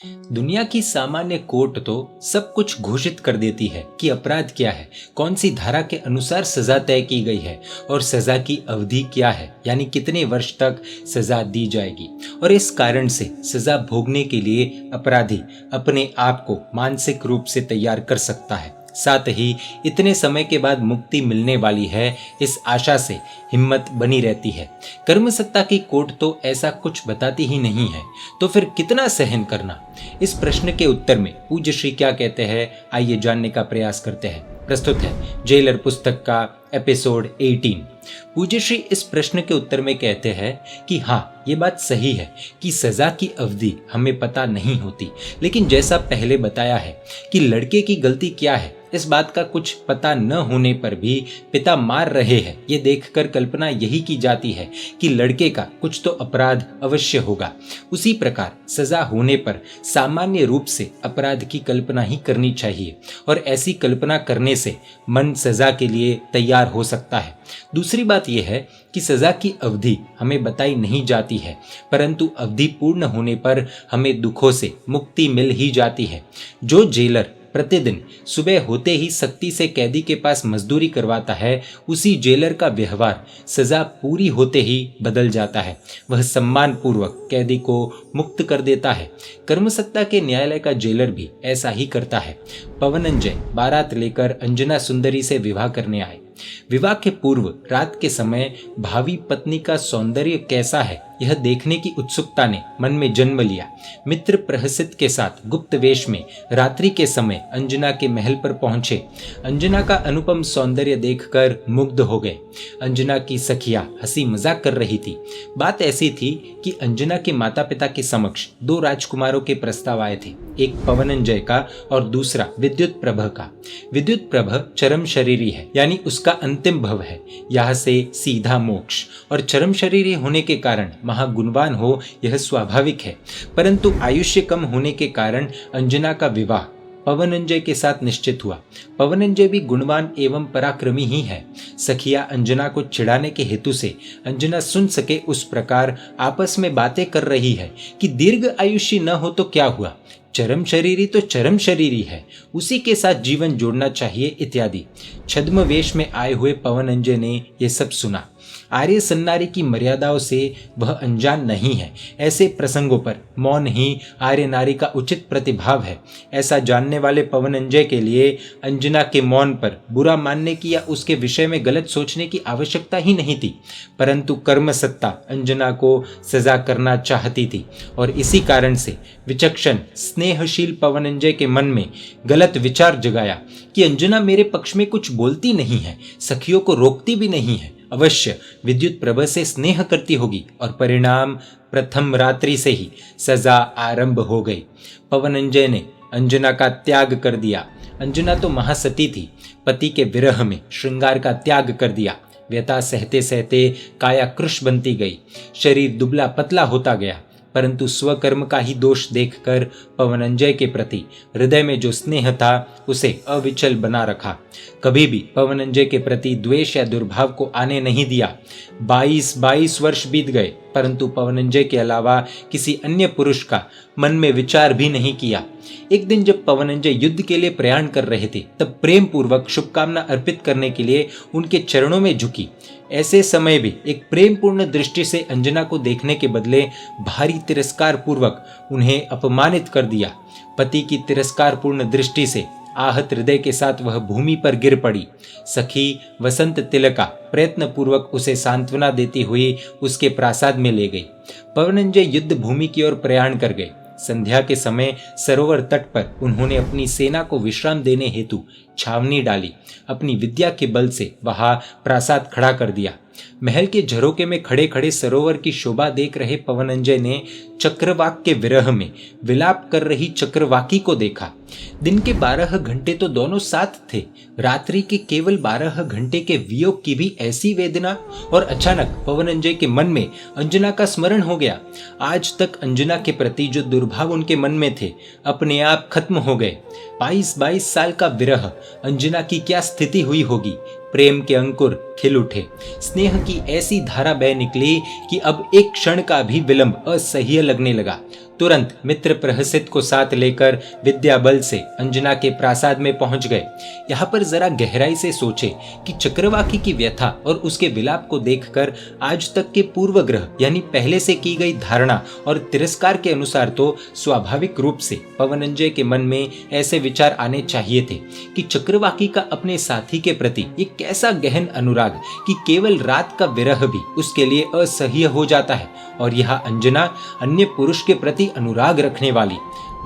दुनिया की सामान्य कोर्ट तो सब कुछ घोषित कर देती है कि अपराध क्या है, कौन सी धारा के अनुसार सजा तय की गई है और सजा की अवधि क्या है, यानी कितने वर्ष तक सजा दी जाएगी। और इस कारण से सजा भोगने के लिए अपराधी अपने आप को मानसिक रूप से तैयार कर सकता है। साथ ही इतने समय के बाद मुक्ति मिलने वाली है, इस आशा से हिम्मत बनी रहती है। कर्मसत्ता की कोर्ट तो ऐसा कुछ बताती ही नहीं है, तो फिर कितना सहन करना? इस प्रश्न के उत्तर में पूज्य श्री क्या कहते हैं, आइए जानने का प्रयास करते हैं। प्रस्तुत है जेलर पुस्तक का एपिसोड 18। पूज्य श्री इस प्रश्न के उत्तर में कहते हैं कि हाँ, ये बात सही है कि सजा की अवधि हमें पता नहीं होती, लेकिन जैसा पहले बताया है कि लड़के की गलती क्या है, इस बात का कुछ पता न होने पर भी पिता मार रहे हैं, ये देखकर कल्पना यही की जाती है कि लड़के का कुछ तो अपराध अवश्य होगा। उसी प्रकार सजा होने पर सामान्य रूप से अपराध की कल्पना ही करनी चाहिए, और ऐसी कल्पना करने से मन सजा के लिए तैयार हो सकता है। दूसरी बात यह है कि सजा की अवधि हमें बताई नहीं जाती है, परंतु अवधि पूर्ण होने पर हमें दुखों से मुक्ति मिल ही जाती है। जो जेलर प्रतिदिन सुबह होते ही सख्ती से कैदी के पास मजदूरी करवाता है, उसी जेलर का व्यवहार सजा पूरी होते ही बदल जाता है। वह सम्मान पूर्वक कैदी को मुक्त कर देता है। कर्मसत्ता के न्यायालय का जेलर भी ऐसा ही करता है। पवनंजय बारात लेकर अंजना सुंदरी से विवाह करने आए। विवाह के पूर्व रात के समय भावी पत्नी का सौंदर्य कैसा है, यह देखने की उत्सुकता ने मन में जन्म लिया। मित्र प्रहसित के साथ गुप्त वेश में रात्रि के समय अंजना के महल पर पहुंचे। अंजना का अनुपम सौंदर्य देखकर मुग्ध हो गए। अंजना की सखियां हंसी मजाक कर रही थी। बात ऐसी थी कि अंजना के माता पिता के समक्ष दो राजकुमारों के प्रस्ताव आए थे, एक पवनंजय का और दूसरा विद्युत प्रभ का। विद्युत प्रभ चरम शरीरी है, यानी उसका अंतिम भव है, यहाँ से सीधा मोक्ष, और चरम शरीरी होने के कारण महागुणवान हो यह स्वाभाविक है। परंतु आयुष्य कम होने के कारण अंजना का विवाह पवनंजय के साथ निश्चित हुआ। पवनंजय भी गुणवान एवं पराक्रमी ही है। सखिया अंजना को चिढ़ाने के हेतु से अंजना सुन सके उस प्रकार आपस में बातें कर रही है कि दीर्घ आयुष्य न हो तो क्या हुआ, चरम शरीरी तो चरम शरीरी है, उसी के साथ जीवन जोड़ना चाहिए इत्यादि। छद्म वेश में आए हुए पवनंजय ने यह सब सुना। आर्य सन्नारी की मर्यादाओं से वह अनजान नहीं है। ऐसे प्रसंगों पर मौन ही आर्य नारी का उचित प्रतिभाव है। ऐसा जानने वाले पवनंजय के लिए अंजना के मौन पर बुरा मानने की या उसके विषय में गलत सोचने की आवश्यकता ही नहीं थी, परंतु कर्मसत्ता अंजना को सजा करना चाहती थी, और इसी कारण से विचक्षण स्नेहशील पवनंजय के मन में गलत विचार जगाया कि अंजना मेरे पक्ष में कुछ बोलती नहीं है, सखियों को रोकती भी नहीं है, अवश्य विद्युत प्रभ से स्नेह करती होगी, और परिणाम प्रथम रात्रि से ही सजा आरंभ हो गई। पवनंजय ने अंजना का त्याग कर दिया। अंजना तो महासती थी, पति के विरह में श्रृंगार का त्याग कर दिया। व्यथा सहते सहते काया कृश बनती गई, शरीर दुबला पतला होता गया, परंतु स्वकर्म का ही दोष देखकर पवनंजय के प्रति हृदय में जो स्नेह था उसे अविचल बना रखा। कभी भी पवनंजय के प्रति द्वेष या दुर्भाव को आने नहीं दिया। 22 वर्ष बीत गए, परंतु पवनंजय के अलावा किसी अन्य पुरुष का मन में विचार भी नहीं किया। एक दिन जब पवनंजय युद्ध के लिए प्रयाण कर रहे थे, तब प्रेम पूर्वक शुभकामना अर्पित करने के लिए उनके चरणों में झुकी। ऐसे समय भी एक प्रेम पूर्ण दृष्टि से अंजना को देखने के बदले भारी तिरस्कार पूर्वक उन्हें अपमानित कर दिया। पति की तिरस्कार पूर्ण दृष्टि से आहत हृदय के साथ वह भूमि पर गिर पड़ी। सखी वसंत तिलका प्रयत्न पूर्वक उसे सांत्वना देती हुई उसके प्रासाद में ले गई। पवनंजय युद्ध भूमि की ओर प्रयाण कर गए। संध्या के समय सरोवर तट पर उन्होंने अपनी सेना को विश्राम देने हेतु छावनी डाली। अपनी विद्या के बल से वहां प्रासाद खड़ा कर दिया। महल के झरोके में खड़े खड़े सरोवर की शोभा देख रहे पवनंजय ने चक्रवाक के विरह में विलाप कर रही चक्रवाकी को देखा। दिन के 12 घंटे तो दोनों साथ थे, रात्रि के केवल 12 घंटे के वियोग की भी ऐसी वेदना, और अचानक पवनंजय के मन में अंजना का स्मरण हो गया। आज तक अंजना के प्रति जो दुर्भाव उनके मन में थे, अपने आप खत्म हो गए। 22 साल का विरह, अंजना की क्या स्थिति हुई होगी। प्रेम के अंकुर खिल उठे, स्नेह की ऐसी धारा बह निकली कि अब एक क्षण का भी विलंब असह्य लगने लगा। तुरंत मित्र प्रहसित को साथ लेकर विद्या बल से अंजना के प्रासाद में पहुंच गए। यहाँ पर जरा गहराई से सोचे कि चक्रवाकी की व्यथा और उसके विलाप को देखकर आज तक के पूर्वग्रह यानी पहले से की गई धारणा और तिरस्कार के अनुसार तो स्वाभाविक रूप से पवनंजय के मन में ऐसे विचार आने चाहिए थे कि चक्रवाकी का अपने साथी के प्रति एक कैसा गहन अनुराग कि केवल रात का विरह भी उसके लिए असह्य हो जाता है। और यह अंजना अन्य पुरुष के प्रति अनुराग रखने वाली,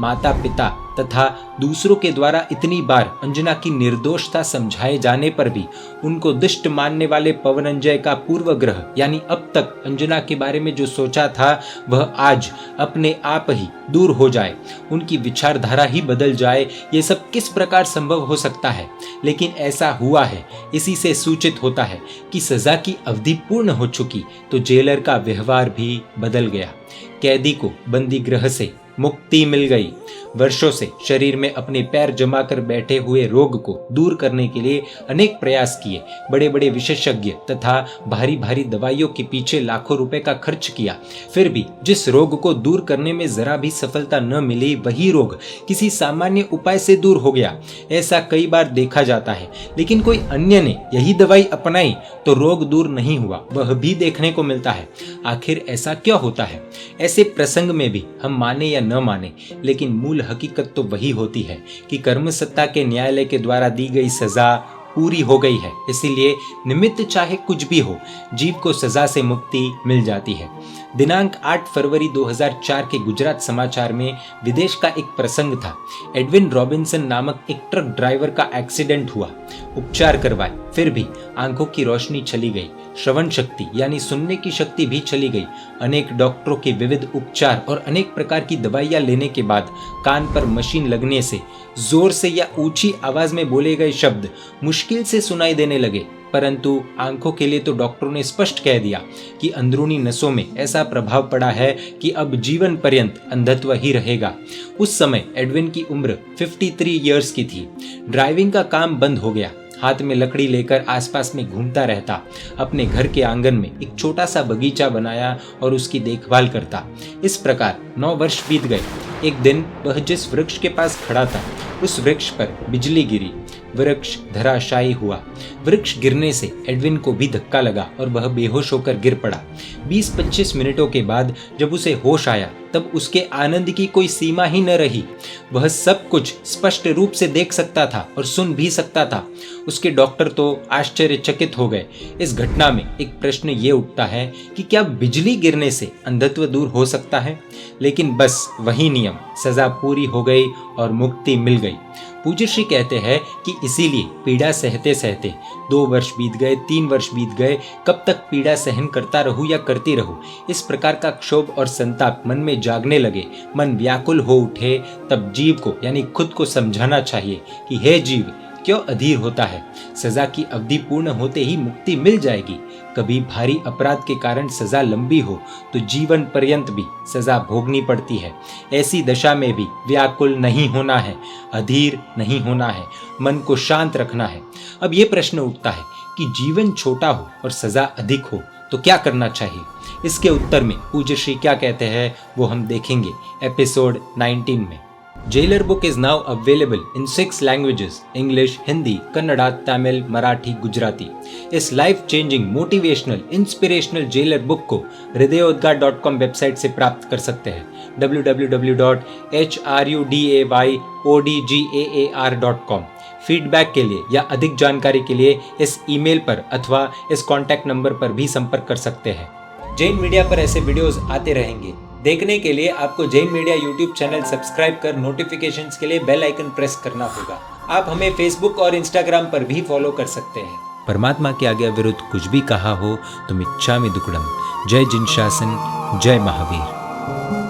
माता पिता तथा दूसरों के द्वारा इतनी बार अंजना की निर्दोषता समझाए जाने पर भी उनको दुष्ट मानने वाले पवनंजय का पूर्वग्रह यानी अब तक अंजना के बारे में जो सोचा था वह आज अपने आप ही दूर हो जाए, उनकी विचारधारा ही बदल जाए, ये सब किस प्रकार संभव हो सकता है? लेकिन ऐसा हुआ है। इसी से सूचित होता है कि सजा की अवधि पूर्ण हो चुकी तो जेलर का व्यवहार भी बदल गया। कैदी को बंदी गृह से मुक्ति मिल गई। वर्षों से शरीर में अपने पैर जमा कर बैठे हुए रोग को दूर करने के लिए अनेक प्रयास किए, बड़े बड़े विशेषज्ञ तथा भारी भारी दवाइयों के पीछे लाखों रुपए का खर्च किया, फिर भी जिस रोग को दूर करने में जरा भी सफलता न मिली वही रोग किसी सामान्य उपाय से दूर हो गया। ऐसा कई बार देखा जाता है, लेकिन कोई अन्य ने यही दवाई अपनाई तो रोग दूर नहीं हुआ, वह भी देखने को मिलता है। आखिर ऐसा क्यों होता है? ऐसे प्रसंग में भी हम माने या न माने, लेकिन मूल हकीकत तो वही होती है कि कर्म सत्ता के न्यायालय के द्वारा दी गई सजा पूरी हो गई है। इसीलिए निमित्त चाहे कुछ भी हो, जीव को सजा से मुक्ति मिल जाती है। दिनांक 8 फरवरी 2004 के गुजरात समाचार में विदेश का एक प्रसंग था। एडविन रॉबिन्सन नामक एक ट्रक ड्राइवर का एक्सीडेंट हुआ। उपचार करवाए, फिर भी आंखों की रोशनी चली गई, श्रवण शक्ति यानी सुनने की शक्ति भी चली गई। अनेक डॉक्टरों के विविध उपचार और अनेक प्रकार की दवाइयां लेने के बाद कान पर मशीन लगने से जोर से या ऊंची आवाज में बोले गए शब्द मुश्किल से सुनाई देने लगे, परंतु आंखों के लिए तो डॉक्टरों ने स्पष्ट कह दिया कि अंदरूनी नसों में ऐसा प्रभाव पड़ा है कि अब जीवन पर्यंत अंधत्व ही रहेगा। उस समय एडविन की उम्र 53 इयर्स की थी। ड्राइविंग का काम बंद हो गया। हाथ में लकड़ी लेकर आसपास में घूमता रहता। अपने घर के आंगन में एक छोटा सा बगीचा बनाया और उसकी देखभाल करता। इस प्रकार 9 वर्ष बीत गए। एक दिन वह जिस वृक्ष के पास खड़ा था उस वृक्ष पर बिजली गिरी। वृक्ष धराशायी हुआ। वृक्ष गिरने से एडविन को भी धक्का लगा और वह बेहोश होकर गिर पड़ा। 20-25 मिनटों के बाद जब उसे होश आया तब उसके आनंद की कोई सीमा ही न रही। वह सब कुछ स्पष्ट रूप से देख सकता था और सुन भी सकता था। उसके डॉक्टर तो आश्चर्यचकित हो गए। इस घटना में एक प्रश्न ये उठता है कि क्या बिजली गिरने से अंधत्व दूर हो सकता है? लेकिन बस वही नियम, सजा पूरी हो गई और मुक्ति मिल गई। पूज्य श्री कहते हैं कि इसीलिए पीड़ा सहते सहते 2 वर्ष बीत गए, 3 वर्ष बीत गए, कब तक पीड़ा सहन करता रहूं या करती रहूं? इस प्रकार का क्षोभ और संताप मन में जागने लगे, मन व्याकुल हो उठे, तब जीव को यानी खुद को समझाना चाहिए कि हे जीव, क्यों अधीर होता है? सजा की अवधि पूर्ण होते ही मुक्ति मिल जाएगी। कभी भारी अपराध के कारण सजा लंबी हो तो जीवन पर्यंत भी सजा भोगनी पड़ती है। ऐसी दशा में भी व्याकुल नहीं होना है, अधीर नहीं होना है, मन को शांत रखना है। अब ये प्रश्न उठता है कि जीवन छोटा हो और सजा अधिक हो तो क्या करना चाहिए? इसके उत्तर में पूज्य श्री क्या कहते हैं वो हम देखेंगे एपिसोड 19 में। Jailer book is now available in 6 languages: English, Hindi, Kannada, Tamil, Marathi, Gujarati. इस life changing motivational inspirational jailer book को hridayodgar.com वेबसाइट से प्राप्त कर सकते हैं। www.hrudayodgar.com। फीडबैक के लिए या अधिक जानकारी के लिए इस ईमेल पर अथवा इस कॉन्टैक्ट नंबर पर भी संपर्क कर सकते हैं। जैन मीडिया पर ऐसे वीडियोस आते रहेंगे। देखने के लिए आपको Jain media YouTube channel subscribe कर नोटिफिकेशंस के लिए बेल आइकन प्रेस करना होगा। आप हमें फेसबुक और इंस्टाग्राम पर भी फॉलो कर सकते हैं। परमात्मा के आज्ञा विरुद्ध कुछ भी कहा हो तो मिच्छामि दुक्कडम। जय जिन शासन, जय महावीर।